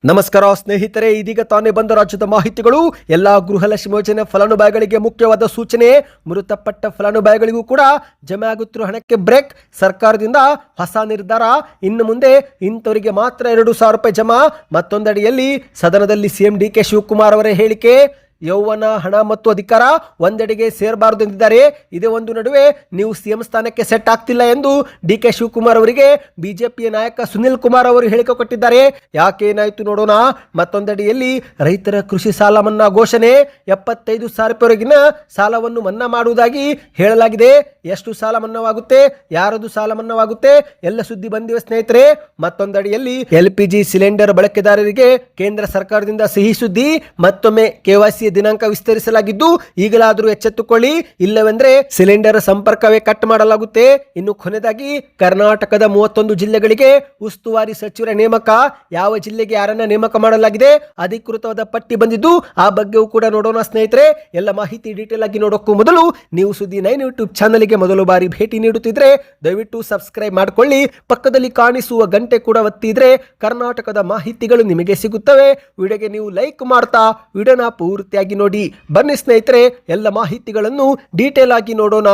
ನಮಸ್ಕಾರ ಸ್ನೇಹಿತರೆ, ಇದೀಗ ತಾನೇ ಬಂದ ರಾಜ್ಯದ ಮಾಹಿತಿಗಳು. ಎಲ್ಲಾ ಗೃಹಲಕ್ಷ್ಮಿ ಯೋಜನೆ ಫಲಾನುಭವಿಗಳಿಗೆ ಮುಖ್ಯವಾದ ಸೂಚನೆ. ಮೃತಪಟ್ಟ ಫಲಾನುಭವಿಗಳಿಗೂ ಕೂಡ ಜಮೆ ಆಗುತ್ತಿರುವ ಹಣಕ್ಕೆ ಬ್ರೇಕ್. ಸರ್ಕಾರದಿಂದ ಹೊಸ ನಿರ್ಧಾರ. ಇನ್ನು ಮುಂದೆ ಇಂಥವರಿಗೆ ಮಾತ್ರ 2,000 ರೂಪಾಯಿ ಜಮಾ. ಮತ್ತೊಂದಡಿಯಲ್ಲಿ ಸದನದಲ್ಲಿ ಸಿಎಂ ಡಿ ಕೆ ಶಿವಕುಮಾರ್ ಅವರ ಹೇಳಿಕೆ. ಯೌವನ, ಹಣ ಮತ್ತು ಅಧಿಕಾರ ಒಂದೆಡೆಗೆ ಸೇರಬಾರದು ಎಂದಿದ್ದಾರೆ. ಇದೇ ಒಂದು ನಡುವೆ ನೀವು ಸಿಎಂ ಸ್ಥಾನಕ್ಕೆ ಸೆಟ್ ಆಗ್ತಿಲ್ಲ ಎಂದು ಡಿ ಕೆ ಶಿವಕುಮಾರ್ ಅವರಿಗೆ ಬಿಜೆಪಿಯ ನಾಯಕ ಸುನಿಲ್ ಕುಮಾರ್ ಅವರು ಹೇಳಿಕೆ ಕೊಟ್ಟಿದ್ದಾರೆ. ಯಾಕೆ ಏನಾಯ್ತು ನೋಡೋಣ. ಮತ್ತೊಂದೆಡೆಯಲ್ಲಿ ರೈತರ ಕೃಷಿ ಸಾಲ ಮನ್ನಾ ಘೋಷಣೆ. 75,000 ರೂಪಾಯಿವರೆಗಿನ ಸಾಲವನ್ನು ಮನ್ನಾ ಮಾಡುವುದಾಗಿ ಹೇಳಲಾಗಿದೆ. ಎಷ್ಟು ಸಾಲ ಮನ್ನಾವಾಗುತ್ತೆ, ಯಾರದು ಸಾಲ ಮನ್ನಾವಾಗುತ್ತೆ ಎಲ್ಲ ಸುದ್ದಿ ಬಂದಿವೆ ಸ್ನೇಹಿತರೆ. ಮತ್ತೊಂದಡಿಯಲ್ಲಿ LPG ಸಿಲಿಂಡರ್ ಬಳಕೆದಾರರಿಗೆ ಕೇಂದ್ರ ಸರ್ಕಾರದಿಂದ ಸಿಹಿ ಸುದ್ದಿ. ಮತ್ತೊಮ್ಮೆ KYC ದಿನಾಂಕ ವಿಸ್ತರಿಸಲಾಗಿದ್ದು ಈಗಲಾದರೂ ಎಚ್ಚೆತ್ತುಕೊಳ್ಳಿ, ಇಲ್ಲವೆಂದರೆ ಸಿಲಿಂಡರ್ ಸಂಪರ್ಕವೇ ಕಟ್ ಮಾಡಲಾಗುತ್ತೆ. ಇನ್ನು ಕೊನೆಯದಾಗಿ ಕರ್ನಾಟಕದ 31 ಜಿಲ್ಲೆಗಳಿಗೆ ಉಸ್ತುವಾರಿ ಸಚಿವರ ನೇಮಕ. ಯಾವ ಜಿಲ್ಲೆಗೆ ಯಾರನ್ನ ನೇಮಕ ಮಾಡಲಾಗಿದೆ ಅಧಿಕೃತವಾದ ಪಟ್ಟಿ ಬಂದಿದ್ದು ಆ ಬಗ್ಗೆಯೂ ಕೂಡ ನೋಡೋಣ ಸ್ನೇಹಿತರೆ. ಎಲ್ಲ ಮಾಹಿತಿ ಡೀಟೇಲ್ ಆಗಿ ನೋಡೋಕ್ಕೂ ಮೊದಲು ನೀವು ಸುದ್ದಿ 9 ಯೂಟ್ಯೂಬ್ ಚಾನಲ್ಗೆ ಮೊದಲು ಬಾರಿ ಭೇಟಿ ನೀಡುತ್ತಿದ್ರೆ ದಯವಿಟ್ಟು ಸಬ್ಸ್ಕ್ರೈಬ್ ಮಾಡಿಕೊಳ್ಳಿ. ಪಕ್ಕದಲ್ಲಿ ಕಾಣಿಸುವ ಗಂಟೆ ಕೂಡ ಒತ್ತಿದ್ರೆ ಕರ್ನಾಟಕದ ಮಾಹಿತಿಗಳು ನಿಮಗೆ ಸಿಗುತ್ತವೆ. ವಿಡಿಯೋಗೆ ನೀವು ಲೈಕ್ ಮಾಡ್ತಾ ವಿಡಿಯೋನ ಪೂರ್ತಿ ನೋಡಿ. ಬನ್ನಿ ಸ್ನೇಹಿತರೆ, ಎಲ್ಲ ಮಾಹಿತಿಗಳನ್ನು ಡೀಟೇಲ್ ಆಗಿ ನೋಡೋಣ.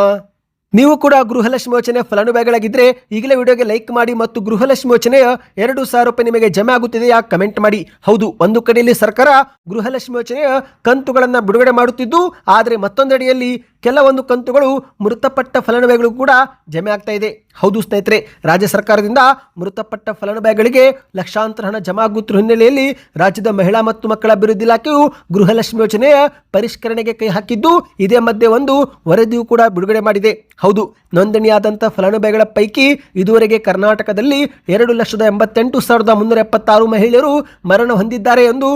ನೀವು ಕೂಡ ಗೃಹಲಕ್ಷ್ಮಿ ಯೋಜನೆ ಫಲಾನುಭವಿಗಳಾಗಿದ್ದರೆ ಈಗಲೇ ವಿಡಿಯೋಗೆ ಲೈಕ್ ಮಾಡಿ ಮತ್ತು ಗೃಹಲಕ್ಷ್ಮಿ ಯೋಜನೆಯ 2,000 ರೂಪಾಯಿ ನಿಮಗೆ ಜಮೆ ಆಗುತ್ತಿದೆಯಾ ಕಮೆಂಟ್ ಮಾಡಿ. ಹೌದು, ಒಂದು ಕಡೆಯಲ್ಲಿ ಸರ್ಕಾರ ಗೃಹಲಕ್ಷ್ಮಿ ಯೋಜನೆಯ ಕಂತುಗಳನ್ನು ಬಿಡುಗಡೆ ಮಾಡುತ್ತಿದ್ದು, ಆದರೆ ಮತ್ತೊಂದೆಡೆಯಲ್ಲಿ ಕೆಲವೊಂದು ಕಂತುಗಳು ಮೃತಪಟ್ಟ ಫಲಾನುಭವಿಗಳು ಕೂಡ ಜಮೆ ಆಗ್ತಾ ಇದೆ. ಹೌದು ಸ್ನೇಹಿತರೆ, ರಾಜ್ಯ ಸರ್ಕಾರದಿಂದ ಮೃತಪಟ್ಟ ಫಲಾನುಭವಿಗಳಿಗೆ ಲಕ್ಷಾಂತರ ಹಣ ಜಮಾ ಆಗುತ್ತಿರುವ ಹಿನ್ನೆಲೆಯಲ್ಲಿ ರಾಜ್ಯದ ಮಹಿಳಾ ಮತ್ತು ಮಕ್ಕಳ ಅಭಿವೃದ್ಧಿ ಇಲಾಖೆಯು ಗೃಹಲಕ್ಷ್ಮಿ ಯೋಜನೆಯ ಪರಿಷ್ಕರಣೆಗೆ ಕೈ ಹಾಕಿದ್ದು, ಇದೇ ಮಧ್ಯೆ ಒಂದು ವರದಿಯೂ ಕೂಡ ಬಿಡುಗಡೆ ಮಾಡಿದೆ. ಹೌದು, ನೋಂದಣಿಯಾದಂಥ ಫಲಾನುಭವಿಗಳ ಪೈಕಿ ಇದುವರೆಗೆ ಕರ್ನಾಟಕದಲ್ಲಿ 2,88,376 ಮಹಿಳೆಯರು ಮರಣ ಹೊಂದಿದ್ದಾರೆ ಎಂದು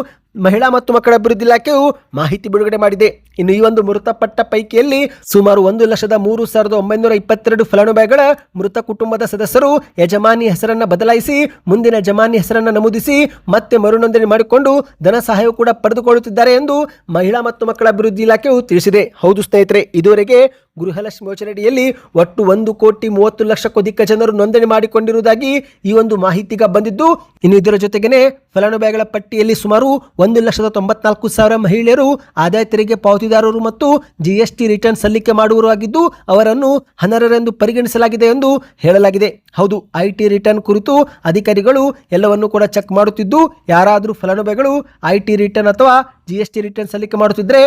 ಮಹಿಳಾ ಮತ್ತು ಮಕ್ಕಳ ಅಭಿವೃದ್ಧಿ ಇಲಾಖೆಯು ಮಾಹಿತಿ ಬಿಡುಗಡೆ ಮಾಡಿದೆ. ಇನ್ನು ಈ ಒಂದು ಮೃತಪಟ್ಟ ಪೈಕಿಯಲ್ಲಿ ಸುಮಾರು 1,03,922 ಫಲಾನುಭವಿಗಳ ಮೃತ ಕುಟುಂಬದ ಸದಸ್ಯರು ಯಜಮಾನಿ ಹೆಸರನ್ನ ಬದಲಾಯಿಸಿ ಮುಂದಿನ ಯಜಮಾನಿ ಹೆಸರನ್ನ ನಮೂದಿಸಿ ಮತ್ತೆ ಮರುನೋಂದಣಿ ಮಾಡಿಕೊಂಡು ಧನ ಸಹಾಯ ಕೂಡ ಪಡೆದುಕೊಳ್ಳುತ್ತಿದ್ದಾರೆ ಎಂದು ಮಹಿಳಾ ಮತ್ತು ಮಕ್ಕಳ ಅಭಿವೃದ್ಧಿ ಇಲಾಖೆಯು ತಿಳಿಸಿದೆ. ಹೌದು ಸ್ನೇಹಿತರೆ, ಇದುವರೆಗೆ ಗೃಹಲಕ್ಷ್ಮಿ ಯೋಜನೆಯಡಿಯಲ್ಲಿ ಒಟ್ಟು 1,30,30,00,000ಕ್ಕೂ ಅಧಿಕ ಜನರು ನೋಂದಣಿ ಮಾಡಿಕೊಂಡಿರುವುದಾಗಿ ಈ ಒಂದು ಮಾಹಿತಿಗ ಬಂದಿದ್ದು, ಇನ್ನು ಇದರ ಜೊತೆಗೇನೆ ಫಲಾನುಭವಿಗಳ ಪಟ್ಟಿಯಲ್ಲಿ ಸುಮಾರು 1,94,000 ಮಹಿಳೆಯರು ಆದಾಯ ತೆರಿಗೆ ಪಾವತಿದಾರರು ಮತ್ತು GST ರಿಟರ್ನ್ ಸಲ್ಲಿಕೆ ಮಾಡುವವರಾಗಿದ್ದು ಅವರನ್ನು ಅನರ್ಹರೆಂದು ಪರಿಗಣಿಸಲಾಗಿದೆ ಎಂದು ಹೇಳಲಾಗಿದೆ. ಹೌದು, IT ರಿಟರ್ನ್ ಕುರಿತು ಅಧಿಕಾರಿಗಳು ಎಲ್ಲವನ್ನು ಕೂಡ ಚೆಕ್ ಮಾಡುತ್ತಿದ್ದು, ಯಾರಾದರೂ ಫಲಾನುಭವಿಗಳು IT ರಿಟರ್ನ್ ಅಥವಾ GST ರಿಟರ್ನ್ ಸಲ್ಲಿಕೆ ಮಾಡುತ್ತಿದ್ದರೆ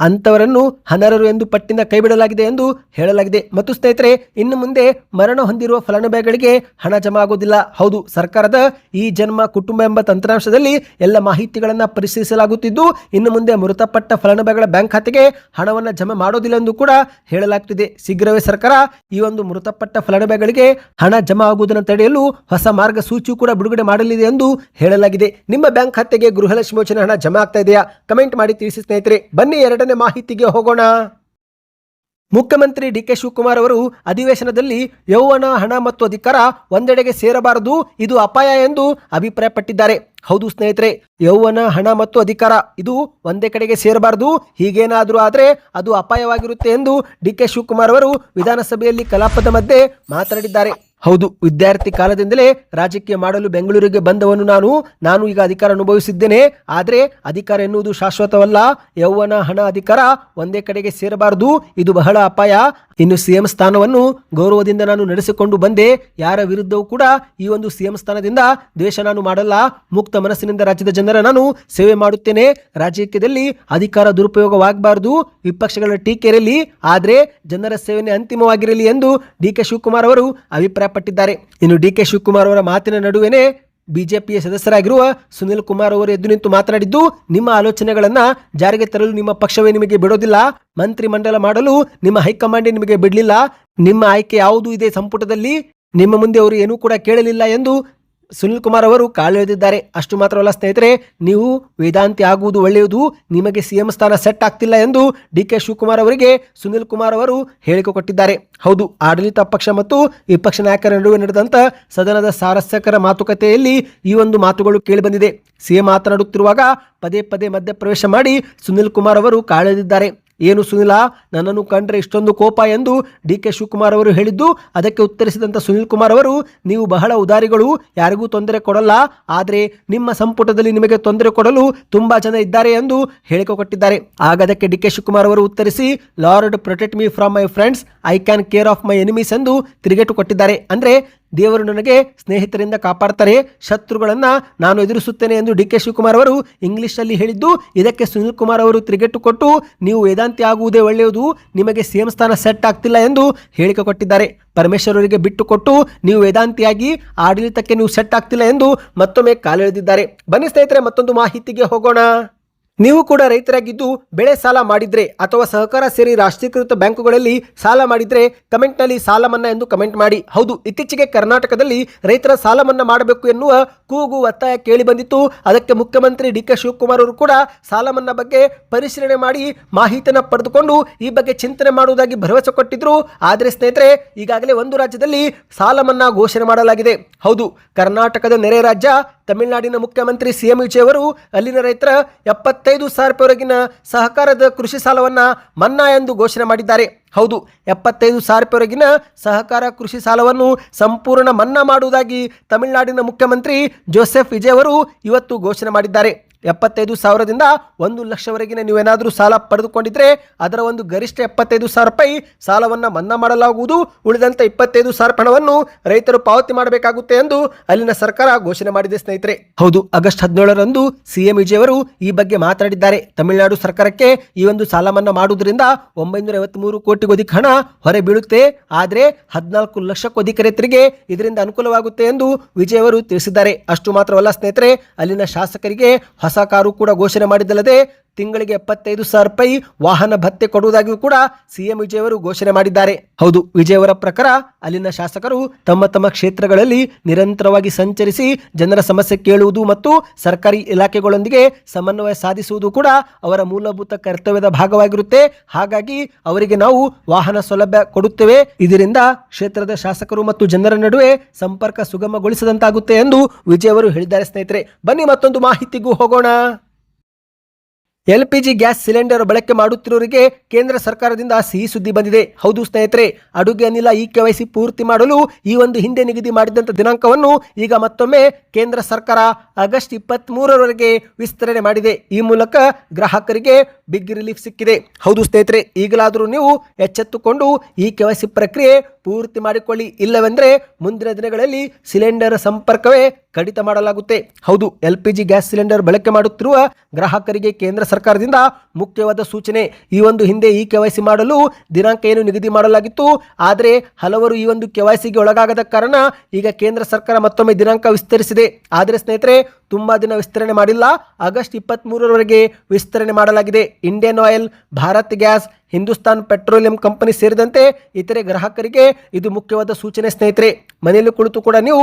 ಅಂತವರನ್ನು ಅನರ್ಹರು ಎಂದು ಪಟ್ಟಿಯಿಂದ ಕೈಬಿಡಲಾಗಿದೆ ಎಂದು ಹೇಳಲಾಗಿದೆ. ಮತ್ತು ಸ್ನೇಹಿತರೆ, ಇನ್ನು ಮುಂದೆ ಮರಣ ಹೊಂದಿರುವ ಫಲಾನುಭವಿಗಳಿಗೆ ಹಣ ಜಮಾ ಆಗುವುದಿಲ್ಲ. ಹೌದು, ಸರ್ಕಾರದ ಈ ಜನ್ಮ ಕುಟುಂಬ ಎಂಬ ತಂತ್ರಾಂಶದಲ್ಲಿ ಎಲ್ಲ ಮಾಹಿತಿಗಳನ್ನು ಪರಿಶೀಲಿಸಲಾಗುತ್ತಿದ್ದು, ಇನ್ನು ಮುಂದೆ ಮೃತಪಟ್ಟ ಫಲಾನುಭವಿಗಳ ಬ್ಯಾಂಕ್ ಖಾತೆಗೆ ಹಣವನ್ನು ಜಮಾ ಮಾಡೋದಿಲ್ಲ ಎಂದು ಕೂಡ ಹೇಳಲಾಗುತ್ತಿದೆ. ಶೀಘ್ರವೇ ಸರ್ಕಾರ ಈ ಒಂದು ಮೃತಪಟ್ಟ ಫಲಾನುಭವಿಗಳಿಗೆ ಹಣ ಜಮಾ ಆಗುವುದನ್ನು ತಡೆಯಲು ಹೊಸ ಮಾರ್ಗಸೂಚಿಯೂ ಕೂಡ ಬಿಡುಗಡೆ ಮಾಡಲಿದೆ ಎಂದು ಹೇಳಲಾಗಿದೆ. ನಿಮ್ಮ ಬ್ಯಾಂಕ್ ಖಾತೆಗೆ ಗೃಹಲಕ್ಷ್ಮಿ ಯೋಜನೆ ಹಣ ಜಮಾ ಆಗ್ತಾ ಇದೆಯಾ ಕಮೆಂಟ್ ಮಾಡಿ ತಿಳಿಸಿ ಸ್ನೇಹಿತರೆ. ಬನ್ನಿ ಎರಡನೇ ಮಾಹಿತಿಗೆ ಹೋಗೋಣ. ಮುಖ್ಯಮಂತ್ರಿ ಡಿ ಕೆ ಶಿವಕುಮಾರ್ ಅವರು ಅಧಿವೇಶನದಲ್ಲಿ ಯೌವನ, ಹಣ ಮತ್ತು ಅಧಿಕಾರ ಒಂದೆಡೆಗೆ ಸೇರಬಾರದು, ಇದು ಅಪಾಯ ಎಂದು ಅಭಿಪ್ರಾಯಪಟ್ಟಿದ್ದಾರೆ. ಹೌದು ಸ್ನೇಹಿತರೆ, ಯೌವನ, ಹಣ ಮತ್ತು ಅಧಿಕಾರ ಇದು ಒಂದೇ ಕಡೆಗೆ ಸೇರಬಾರದು. ಹೀಗೇನಾದರೂ ಆದರೆ ಅದು ಅಪಾಯವಾಗಿರುತ್ತೆ ಎಂದು ಡಿ ಕೆ ಶಿವಕುಮಾರ್ ಅವರು ವಿಧಾನಸಭೆಯಲ್ಲಿ ಕಲಾಪದ ಮಧ್ಯೆ ಮಾತನಾಡಿದ್ದಾರೆ. ಹೌದು, ವಿದ್ಯಾರ್ಥಿ ಕಾಲದಿಂದಲೇ ರಾಜಕೀಯ ಮಾಡಲು ಬೆಂಗಳೂರಿಗೆ ಬಂದವನು ನಾನು ಈಗ ಅಧಿಕಾರ ಅನುಭವಿಸಿದ್ದೇನೆ. ಆದರೆ ಅಧಿಕಾರ ಎನ್ನುವುದು ಶಾಶ್ವತವಲ್ಲ. ಯೌವನ, ಹಣ, ಅಧಿಕಾರ ಒಂದೇ ಕಡೆಗೆ ಸೇರಬಾರದು, ಇದು ಬಹಳ ಅಪಾಯ. ಇನ್ನು CM ಸ್ಥಾನವನ್ನು ಗೌರವದಿಂದ ನಾನು ನಡೆಸಿಕೊಂಡು ಬಂದೆ. ಯಾರ ವಿರುದ್ಧವೂ ಕೂಡ ಈ ಒಂದು CM ಸ್ಥಾನದಿಂದ ದ್ವೇಷ ನಾನು ಮಾಡಲ್ಲ. ಮುಕ್ತ ಮನಸ್ಸಿನಿಂದ ರಾಜ್ಯದ ಜನರ ನಾನು ಸೇವೆ ಮಾಡುತ್ತೇನೆ. ರಾಜಕೀಯದಲ್ಲಿ ಅಧಿಕಾರ ದುರುಪಯೋಗವಾಗಬಾರದು, ವಿಪಕ್ಷಗಳ ಟೀಕೆ ಇರಲಿ, ಆದರೆ ಜನರ ಸೇವೆನೇ ಅಂತಿಮವಾಗಿರಲಿ ಎಂದು ಡಿ ಕೆ ಶಿವಕುಮಾರ್ ಅವರು ಅಭಿಪ್ರಾಯಪಟ್ಟಿದ್ದಾರೆ. ಇನ್ನು ಡಿ ಕೆ ಶಿವಕುಮಾರ್ ಅವರ ಮಾತಿನ ನಡುವೆನೇ ಬಿಜೆಪಿಯ ಸದಸ್ಯರಾಗಿರುವ ಸುನಿಲ್ ಕುಮಾರ್ ಅವರು ಎದ್ದು ನಿಂತು ಮಾತನಾಡಿದ್ದು, ನಿಮ್ಮ ಆಲೋಚನೆಗಳನ್ನ ಜಾರಿಗೆ ತರಲು ನಿಮ್ಮ ಪಕ್ಷವೇ ನಿಮಗೆ ಬಿಡೋದಿಲ್ಲ, ಮಂತ್ರಿ ಮಂಡಲ ಮಾಡಲು ನಿಮ್ಮ ಹೈಕಮಾಂಡ್ ನಿಮಗೆ ಬಿಡಲಿಲ್ಲ, ನಿಮ್ಮ ಆಯ್ಕೆ ಯಾವುದು ಇದೆ ಸಂಪುಟದಲ್ಲಿ, ನಿಮ್ಮ ಮುಂದೆ ಅವರು ಏನೂ ಕೂಡ ಕೇಳಲಿಲ್ಲ ಎಂದು ಸುನಿಲ್ ಕುಮಾರ್ ಅವರು ಕಾಲೆಳೆದಿದ್ದಾರೆ. ಅಷ್ಟು ಮಾತ್ರವಲ್ಲ ಸ್ನೇಹಿತರೆ, ನೀವು ವೇದಾಂತಿ ಆಗುವುದು ಒಳ್ಳೆಯದು, ನಿಮಗೆ CM ಸ್ಥಾನ ಸೆಟ್ ಆಗ್ತಿಲ್ಲ ಎಂದು ಡಿ ಕೆ ಶಿವಕುಮಾರ್ ಅವರಿಗೆ ಸುನಿಲ್ ಕುಮಾರ್ ಅವರು ಹೇಳಿಕೆ ಕೊಟ್ಟಿದ್ದಾರೆ. ಹೌದು, ಆಡಳಿತ ಪಕ್ಷ ಮತ್ತು ವಿಪಕ್ಷ ನಾಯಕರ ನಡುವೆ ನಡೆದಂತ ಸದನದ ಸಾರಸ್ಯಕರ ಮಾತುಕತೆಯಲ್ಲಿ ಈ ಒಂದು ಮಾತುಗಳು ಕೇಳಿಬಂದಿದೆ. CM ಮಾತನಾಡುತ್ತಿರುವಾಗ ಪದೇ ಪದೇ ಮಧ್ಯಪ್ರವೇಶ ಮಾಡಿ ಸುನಿಲ್ ಕುಮಾರ್ ಅವರು ಕಾಲೆಳೆದಿದ್ದಾರೆ. ಏನು ಸುನಿಲ, ನನ್ನನ್ನು ಕಂಡ್ರೆ ಇಷ್ಟೊಂದು ಕೋಪ ಎಂದು ಡಿ.ಕೆ. ಶಿವಕುಮಾರ್ ಅವರು ಹೇಳಿದ್ದು. ಅದಕ್ಕೆ ಉತ್ತರಿಸಿದಂಥ ಸುನಿಲ್ ಕುಮಾರ್ ಅವರು, ನೀವು ಬಹಳ ಉದಾರಿಗಳು, ಯಾರಿಗೂ ತೊಂದರೆ ಕೊಡಲ್ಲ, ಆದರೆ ನಿಮ್ಮ ಸಂಪುಟದಲ್ಲಿ ನಿಮಗೆ ತೊಂದರೆ ಕೊಡಲು ತುಂಬಾ ಜನ ಇದ್ದಾರೆ ಎಂದು ಹೇಳಿಕೆ ಕೊಟ್ಟಿದ್ದಾರೆ. ಆಗ ಅದಕ್ಕೆ ಡಿ.ಕೆ. ಶಿವಕುಮಾರ್ ಅವರು ಉತ್ತರಿಸಿ, lord protect me from my friends, I can care of my enemies ಎಂದು ತಿರುಗೇಟು ಕೊಟ್ಟಿದ್ದಾರೆ. ಅಂದ್ರೆ ದೇವರು ನನಗೆ ಸ್ನೇಹಿತರಿಂದ ಕಾಪಾಡ್ತಾರೆ, ಶತ್ರುಗಳನ್ನ ನಾನು ಎದುರಿಸುತ್ತೇನೆ ಎಂದು ಡಿ.ಕೆ. ಶಿವಕುಮಾರ್ ಅವರು ಇಂಗ್ಲಿಷ್ನಲ್ಲಿ ಹೇಳಿದ್ದು. ಇದಕ್ಕೆ ಸುನಿಲ್ ಕುಮಾರ್ ಅವರು ತಿರುಗೇಟು ಕೊಟ್ಟು, ನೀವು ವೇದಾಂತಿ ಆಗುವುದೇ ಒಳ್ಳೆಯದು, ನಿಮಗೆ ಸಿಎಂ ಸ್ಥಾನ ಸೆಟ್ ಆಗ್ತಿಲ್ಲ ಎಂದು ಹೇಳಿಕೆ ಕೊಟ್ಟಿದ್ದಾರೆ. ಪರಮೇಶ್ವರ್ ಅವರಿಗೆ ಬಿಟ್ಟು ಕೊಟ್ಟು ನೀವು ವೇದಾಂತಿಯಾಗಿ ಆಡಳಿತಕ್ಕೆ ನೀವು ಸೆಟ್ ಆಗ್ತಿಲ್ಲ ಎಂದು ಮತ್ತೊಮ್ಮೆ ಕಾಲೆಳೆದಿದ್ದಾರೆ. ಬನ್ನಿ ಸ್ನೇಹಿತರೆ, ಮತ್ತೊಂದು ಮಾಹಿತಿಗೆ ಹೋಗೋಣ. ನೀವು ಕೂಡ ರೈತರಾಗಿದ್ದು ಬೆಳೆ ಸಾಲ ಮಾಡಿದ್ರೆ ಅಥವಾ ಸಹಕಾರ ಸೇರಿ ರಾಷ್ಟ್ರೀಕೃತ ಬ್ಯಾಂಕುಗಳಲ್ಲಿ ಸಾಲ ಮಾಡಿದ್ರೆ ಕಮೆಂಟ್ನಲ್ಲಿ ಸಾಲ ಮನ್ನಾ ಎಂದು ಕಮೆಂಟ್ ಮಾಡಿ. ಹೌದು, ಇತ್ತೀಚೆಗೆ ಕರ್ನಾಟಕದಲ್ಲಿ ರೈತರ ಸಾಲ ಮನ್ನಾ ಮಾಡಬೇಕು ಎನ್ನುವ ಕೂಗು ಒತ್ತಾಯ ಕೇಳಿ ಬಂದಿತ್ತು. ಅದಕ್ಕೆ ಮುಖ್ಯಮಂತ್ರಿ ಡಿ.ಕೆ. ಶಿವಕುಮಾರ್ ಅವರು ಕೂಡ ಸಾಲ ಮನ್ನಾ ಬಗ್ಗೆ ಪರಿಶೀಲನೆ ಮಾಡಿ ಮಾಹಿತಿಯನ್ನು ಪಡೆದುಕೊಂಡು ಈ ಬಗ್ಗೆ ಚಿಂತನೆ ಮಾಡುವುದಾಗಿ ಭರವಸೆ ಕೊಟ್ಟಿದ್ರು. ಆದರೆ ಸ್ನೇಹಿತರೆ, ಈಗಾಗಲೇ ಒಂದು ರಾಜ್ಯದಲ್ಲಿ ಸಾಲ ಮನ್ನಾ ಘೋಷಣೆ ಮಾಡಲಾಗಿದೆ. ಹೌದು, ಕರ್ನಾಟಕದ ನೆರೆ ರಾಜ್ಯ ತಮಿಳುನಾಡಿನ ಮುಖ್ಯಮಂತ್ರಿ ಸಿಎಂ ವಿಜಯ್ ಅವರು ಅಲ್ಲಿನ ರೈತರ 75,000 ರೂಪಾಯಿವರೆಗಿನ ಸಹಕಾರದ ಕೃಷಿ ಸಾಲವನ್ನ ಮನ್ನಾ ಎಂದು ಘೋಷಣೆ ಮಾಡಿದ್ದಾರೆ. ಹೌದು, 75,000 ರೂಪಾಯಿವರೆಗಿನ ಸಹಕಾರ ಕೃಷಿ ಸಾಲವನ್ನು ಸಂಪೂರ್ಣ ಮನ್ನಾ ಮಾಡುವುದಾಗಿ ತಮಿಳುನಾಡಿನ ಮುಖ್ಯಮಂತ್ರಿ ಜೋಸೆಫ್ ವಿಜಯ್ ಅವರು ಇವತ್ತು ಘೋಷಣೆ ಮಾಡಿದ್ದಾರೆ. 75,000ದಿಂದ 1,00,000ವರೆಗಿನ ನೀವೇನಾದರೂ ಸಾಲ ಪಡೆದುಕೊಂಡಿದ್ರೆ ಅದರ ಒಂದು ಗರಿಷ್ಠ 75,000 ರೂಪಾಯಿ ಸಾಲವನ್ನು ಮನ್ನಾ ಮಾಡಲಾಗುವುದು. ಉಳಿದಂತೆ 25,000 ಹಣವನ್ನು ರೈತರು ಪಾವತಿ ಮಾಡಬೇಕಾಗುತ್ತೆ ಎಂದು ಅಲ್ಲಿನ ಸರ್ಕಾರ ಘೋಷಣೆ ಮಾಡಿದೆ ಸ್ನೇಹಿತರೆ. ಹೌದು, ಆಗಸ್ಟ್ 17ರಂದು ಸಿಎಂ ವಿಜಯ್ ಅವರು ಈ ಬಗ್ಗೆ ಮಾತನಾಡಿದ್ದಾರೆ. ತಮಿಳುನಾಡು ಸರ್ಕಾರಕ್ಕೆ ಈ ಒಂದು ಸಾಲ ಮನ್ನಾ ಮಾಡುವುದರಿಂದ 953 ಕೋಟಿಗೂ ಅಧಿಕ ಹಣ ಹೊರೆ ಬೀಳುತ್ತೆ, ಆದರೆ 14 ಲಕ್ಷಕ್ಕೂ ಅಧಿಕ ರೈತರಿಗೆ ಇದರಿಂದ ಅನುಕೂಲವಾಗುತ್ತೆ ಎಂದು ವಿಜಯ್ ಅವರು ತಿಳಿಸಿದ್ದಾರೆ. ಅಷ್ಟು ಮಾತ್ರವಲ್ಲ ಸ್ನೇಹಿತರೆ, ಅಲ್ಲಿನ ಶಾಸಕರಿಗೆ ಹೊಸ ಕಾರು ಕೂಡ ಘೋಷಣೆ ಮಾಡಿದ್ದಲ್ಲದೆ ತಿಂಗಳಿಗೆ 75,000 ರೂಪಾಯಿ ವಾಹನ ಭತ್ಯೆ ಕೊಡುವುದಾಗಿಯೂ ಕೂಡ ಸಿಎಂ ವಿಜಯ್ ಅವರು ಘೋಷಣೆ ಮಾಡಿದ್ದಾರೆ. ಹೌದು, ವಿಜಯ್ ಅವರ ಪ್ರಕಾರ ಅಲ್ಲಿನ ಶಾಸಕರು ತಮ್ಮ ತಮ್ಮ ಕ್ಷೇತ್ರಗಳಲ್ಲಿ ನಿರಂತರವಾಗಿ ಸಂಚರಿಸಿ ಜನರ ಸಮಸ್ಯೆ ಕೇಳುವುದು ಮತ್ತು ಸರ್ಕಾರಿ ಇಲಾಖೆಗಳೊಂದಿಗೆ ಸಮನ್ವಯ ಸಾಧಿಸುವುದು ಕೂಡ ಅವರ ಮೂಲಭೂತ ಕರ್ತವ್ಯದ ಭಾಗವಾಗಿರುತ್ತೆ. ಹಾಗಾಗಿ ಅವರಿಗೆ ನಾವು ವಾಹನ ಸೌಲಭ್ಯ ಕೊಡುತ್ತೇವೆ. ಇದರಿಂದ ಕ್ಷೇತ್ರದ ಶಾಸಕರು ಮತ್ತು ಜನರ ನಡುವೆ ಸಂಪರ್ಕ ಸುಗಮಗೊಳಿಸಿದಂತಾಗುತ್ತೆ ಎಂದು ವಿಜಯ್ ಅವರು ಹೇಳಿದ್ದಾರೆ. ಸ್ನೇಹಿತರೆ, ಬನ್ನಿ ಮತ್ತೊಂದು ಮಾಹಿತಿಗೂ ಹೋಗೋಣ. LPG ಗ್ಯಾಸ್ ಸಿಲಿಂಡರ್ ಬಳಕೆ ಮಾಡುತ್ತಿರುವವರಿಗೆ ಕೇಂದ್ರ ಸರ್ಕಾರದಿಂದ ಸಿಹಿ ಸುದ್ದಿ ಬಂದಿದೆ. ಹೌದು ಸ್ನೇಹಿತರೆ, ಅಡುಗೆ ಅನಿಲ KYC ಪೂರ್ತಿ ಮಾಡಲು ಈ ಒಂದು ಹಿಂದೆ ನಿಗದಿ ಮಾಡಿದಂಥ ದಿನಾಂಕವನ್ನು ಈಗ ಮತ್ತೊಮ್ಮೆ ಕೇಂದ್ರ ಸರ್ಕಾರ ಆಗಸ್ಟ್ 23ರವರೆಗೆ ವಿಸ್ತರಣೆ ಮಾಡಿದೆ. ಈ ಮೂಲಕ ಗ್ರಾಹಕರಿಗೆ ಬಿಗ್ ರಿಲೀಫ್ ಸಿಕ್ಕಿದೆ. ಹೌದು ಸ್ನೇಹಿತರೆ, ಈಗಲಾದರೂ ನೀವು ಎಚ್ಚೆತ್ತುಕೊಂಡು KYC ಪ್ರಕ್ರಿಯೆ ಪೂರ್ತಿ ಮಾಡಿಕೊಳ್ಳಿ, ಇಲ್ಲವೆಂದರೆ ಮುಂದಿನ ದಿನಗಳಲ್ಲಿ ಸಿಲಿಂಡರ್ ಸಂಪರ್ಕವೇ ಕಡಿತ ಮಾಡಲಾಗುತ್ತೆ. ಹೌದು, LPG ಗ್ಯಾಸ್ ಸಿಲಿಂಡರ್ ಬಳಕೆ ಮಾಡುತ್ತಿರುವ ಗ್ರಾಹಕರಿಗೆ ಕೇಂದ್ರ ಸರ್ಕಾರದಿಂದ ಮುಖ್ಯವಾದ ಸೂಚನೆ. ಈ ಒಂದು ಹಿಂದೆ KYC ಮಾಡಲು ದಿನಾಂಕ ಏನು ನಿಗದಿ ಮಾಡಲಾಗಿತ್ತು, ಆದರೆ ಹಲವರು ಈ ಒಂದು KYCಗೆ ಒಳಗಾಗದ ಕಾರಣ ಈಗ ಕೇಂದ್ರ ಸರ್ಕಾರ ಮತ್ತೊಮ್ಮೆ ದಿನಾಂಕ ವಿಸ್ತರಿಸಿದೆ. ಆದರೆ ಸ್ನೇಹಿತರೆ, ತುಂಬಾ ದಿನ ವಿಸ್ತರಣೆ ಮಾಡಿಲ್ಲ, ಆಗಸ್ಟ್ 23ರವರೆಗೆ ವಿಸ್ತರಣೆ ಮಾಡಲಾಗಿದೆ. Indian oil, Bharat gas, Hindustan petroleum company ಸೇರಿದಂತೆ ಇತರೆ ಗ್ರಾಹಕರಿಗೆ ಇದು ಮುಖ್ಯವಾದ ಸೂಚನೆ. ಸ್ನೇಹಿತರೆ, ಮನೆಯಲ್ಲಿ ಕುಳಿತು ಕೂಡ ನೀವು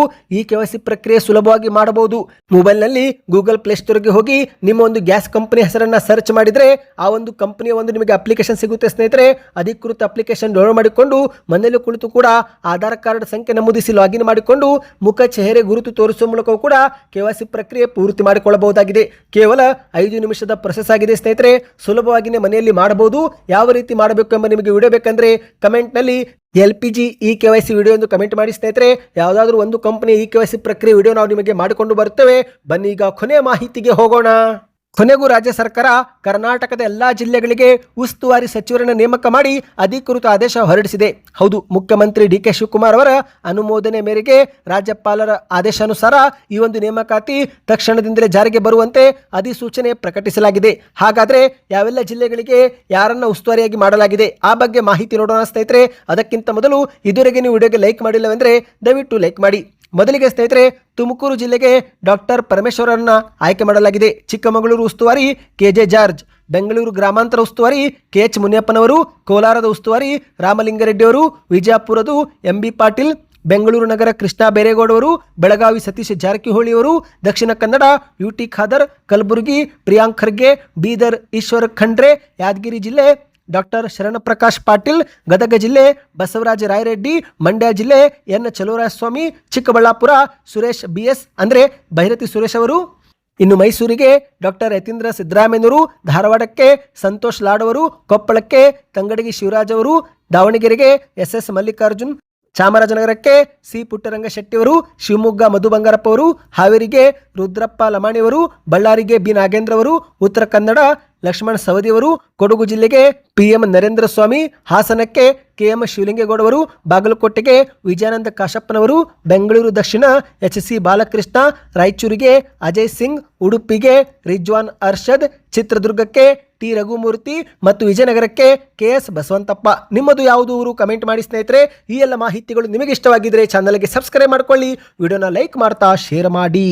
KYC ಪ್ರಕ್ರಿಯೆ ಸುಲಭವಾಗಿ ಮಾಡಬಹುದು. ಮೊಬೈಲ್ನಲ್ಲಿ ಗೂಗಲ್ ಪ್ಲೇಸ್ಟೋರ್ಗೆ ಹೋಗಿ ನಿಮ್ಮ ಒಂದು ಗ್ಯಾಸ್ ಕಂಪನಿ ಹೆಸರನ್ನ ಸರ್ಚ್ ಮಾಡಿದ್ರೆ ಆ ಒಂದು ಕಂಪನಿಯ ಒಂದು ನಿಮಗೆ ಅಪ್ಲಿಕೇಶನ್ ಸಿಗುತ್ತೆ ಸ್ನೇಹಿತರೆ. ಅಧಿಕೃತ ಅಪ್ಲಿಕೇಶನ್ ಡೌನ್ಲೋಡ್ ಮಾಡಿಕೊಂಡು ಮನೆಯಲ್ಲಿ ಕುಳಿತು ಕೂಡ ಆಧಾರ್ ಕಾರ್ಡ್ ಸಂಖ್ಯೆ ನಮೂದಿಸಿ ಲಾಗಿನ್ ಮಾಡಿಕೊಂಡು ಮುಖ ಚೆಹರೆ ಗುರುತು ತೋರಿಸುವ ಮೂಲಕ ಕೂಡ KYC ಪ್ರಕ್ರಿಯೆ ಪೂರ್ತಿ ಮಾಡಿಕೊಳ್ಳಬಹುದಾಗಿದೆ. ಕೇವಲ 5 ನಿಮಿಷದ ಪ್ರೊಸೆಸ್ ಆಗಿದೆ ಸ್ನೇಹಿತರೆ. ಸುಲಭವಾಗಿಯೇ ಮನೆಯಲ್ಲಿ ಮಾಡಬಹುದು. ಯಾವ ರೀತಿ ಮಾಡಬೇಕು ಎಂಬ ನಿಮಗೆ ವಿಡಿಯೋ ಬೇಕಂದ್ರೆ ಕಮೆಂಟ್ ನಲ್ಲಿ LPG KYC ವಿಡಿಯೋ ಎಂದು ಕಮೆಂಟ್ ಮಾಡಿ ಸ್ನೇಹಿತರೆ. ಯಾವುದಾದ್ರೂ ಒಂದು ಕಂಪನಿ KYC ಪ್ರಕ್ರಿಯೆ ವಿಡಿಯೋ ನಾವು ನಿಮಗೆ ಮಾಡಿಕೊಂಡು ಬರುತ್ತೇವೆ. ಬನ್ನಿ ಈಗ ಕೊನೆಯ ಮಾಹಿತಿಗೆ ಹೋಗೋಣ. ಕೊನೆಗೂ ರಾಜ್ಯ ಸರ್ಕಾರ ಕರ್ನಾಟಕದ ಎಲ್ಲಾ ಜಿಲ್ಲೆಗಳಿಗೆ ಉಸ್ತುವಾರಿ ಸಚಿವರನ್ನು ನೇಮಕ ಮಾಡಿ ಅಧಿಕೃತ ಆದೇಶ ಹೊರಡಿಸಿದೆ. ಹೌದು, ಮುಖ್ಯಮಂತ್ರಿ ಡಿ.ಕೆ. ಶಿವಕುಮಾರ್ ಅವರ ಅನುಮೋದನೆ ಮೇರೆಗೆ ರಾಜ್ಯಪಾಲರ ಆದೇಶಾನುಸಾರ ಈ ಒಂದು ನೇಮಕಾತಿ ತಕ್ಷಣದಿಂದಲೇ ಜಾರಿಗೆ ಬರುವಂತೆ ಅಧಿಸೂಚನೆ ಪ್ರಕಟಿಸಲಾಗಿದೆ. ಹಾಗಾದ್ರೆ ಯಾವೆಲ್ಲ ಜಿಲ್ಲೆಗಳಿಗೆ ಯಾರನ್ನ ಉಸ್ತುವಾರಿಯಾಗಿ ಮಾಡಲಾಗಿದೆ ಆ ಬಗ್ಗೆ ಮಾಹಿತಿ ನೋಡೋಣ ಸ್ನೇಹಿತರೆ. ಅದಕ್ಕಿಂತ ಮೊದಲು ಇದುವರೆಗೆ ನೀವು ವಿಡಿಯೋಗೆ ಲೈಕ್ ಮಾಡಿಲ್ಲವೆಂದರೆ ದಯವಿಟ್ಟು ಲೈಕ್ ಮಾಡಿ. ಮೊದಲಿಗೆ ಸ್ನೇಹಿತರೆ, ತುಮಕೂರು ಜಿಲ್ಲೆಗೆ ಡಾಕ್ಟರ್ ಪರಮೇಶ್ವರನ್ನ ಆಯ್ಕೆ ಮಾಡಲಾಗಿದೆ. ಚಿಕ್ಕಮಗಳೂರು ಉಸ್ತುವಾರಿ KJ ಜಾರ್ಜ್, ಬೆಂಗಳೂರು ಗ್ರಾಮಾಂತರ ಉಸ್ತುವಾರಿ KH ಮುನಿಯಪ್ಪನವರು, ಕೋಲಾರದ ಉಸ್ತುವಾರಿ ರಾಮಲಿಂಗಾರೆಡ್ಡಿ ಅವರು, ವಿಜಯಪುರದು MB ಪಾಟೀಲ್, ಬೆಂಗಳೂರು ನಗರ ಕೃಷ್ಣ ಬೈರೇಗೌಡ ಅವರು, ಬೆಳಗಾವಿ ಸತೀಶ್ ಜಾರಕಿಹೊಳಿ ಅವರು, ದಕ್ಷಿಣ ಕನ್ನಡ UT ಖಾದರ್, ಕಲಬುರಗಿ ಪ್ರಿಯಾಂಕ್ ಖರ್ಗೆ, ಬೀದರ್ ಈಶ್ವರ್ ಖಂಡ್ರೆ, ಯಾದಗಿರಿ ಜಿಲ್ಲೆ ಡಾಕ್ಟರ್ ಶರಣಪ್ರಕಾಶ್ ಪಾಟೀಲ್, ಗದಗ ಜಿಲ್ಲೆ ಬಸವರಾಜ ರಾಯರೆಡ್ಡಿ, ಮಂಡ್ಯ ಜಿಲ್ಲೆ ಎನ್ ಚಲುವರಾಯಸ್ವಾಮಿ, ಚಿಕ್ಕಬಳ್ಳಾಪುರ ಸುರೇಶ್ BS ಅಂದರೆ ಭೈರತಿ ಸುರೇಶ್ ಅವರು, ಇನ್ನು ಮೈಸೂರಿಗೆ ಡಾಕ್ಟರ್ ಯತೀಂದ್ರ ಸಿದ್ದರಾಮಯ್ಯನವರು, ಧಾರವಾಡಕ್ಕೆ ಸಂತೋಷ್ ಲಾಡ್ ಅವರು, ಕೊಪ್ಪಳಕ್ಕೆ ತಂಗಡಗಿ ಶಿವರಾಜ್ ಅವರು, ದಾವಣಗೆರೆಗೆ ಎಸ್ ಮಲ್ಲಿಕಾರ್ಜುನ್, ಚಾಮರಾಜನಗರಕ್ಕೆ ಸಿ ಪುಟ್ಟರಂಗಶೆಟ್ಟಿಯವರು, ಶಿವಮೊಗ್ಗ ಮಧು ಬಂಗಾರಪ್ಪ ಅವರು, ಹಾವೇರಿಗೆ ರುದ್ರಪ್ಪ ಲಮಾಣಿಯವರು, ಬಳ್ಳಾರಿಗೆ ಬಿ ನಾಗೇಂದ್ರ ಅವರು, ಉತ್ತರ ಕನ್ನಡ ಲಕ್ಷ್ಮಣ್ ಸವದಿಯವರು, ಕೊಡಗು ಜಿಲ್ಲೆಗೆ PM ನರೇಂದ್ರ ಸ್ವಾಮಿ, ಹಾಸನಕ್ಕೆ KM ಶಿವಲಿಂಗೇಗೌಡವರು, ಬಾಗಲಕೋಟೆಗೆ ವಿಜಯಾನಂದ ಕಾಶಪ್ಪನವರು, ಬೆಂಗಳೂರು ದಕ್ಷಿಣ HC ಬಾಲಕೃಷ್ಣ, ರಾಯಚೂರಿಗೆ ಅಜಯ್ ಸಿಂಗ್, ಉಡುಪಿಗೆ ರಿಜ್ವಾನ್ ಅರ್ಷದ್, ಚಿತ್ರದುರ್ಗಕ್ಕೆ T ರಘುಮೂರ್ತಿ ಮತ್ತು ವಿಜಯನಗರಕ್ಕೆ KS ಬಸವಂತಪ್ಪ. ನಿಮ್ಮದು ಯಾವುದು ಊರು ಕಮೆಂಟ್ ಮಾಡಿ ಸ್ನೇಹಿತರೆ. ಈ ಎಲ್ಲ ಮಾಹಿತಿಗಳು ನಿಮಗೆ ಇಷ್ಟವಾಗಿದ್ದರೆ ಚಾನಲ್ಗೆ ಸಬ್ಸ್ಕ್ರೈಬ್ ಮಾಡ್ಕೊಳ್ಳಿ, ವಿಡಿಯೋನ ಲೈಕ್ ಮಾಡ್ತಾ ಶೇರ್ ಮಾಡಿ.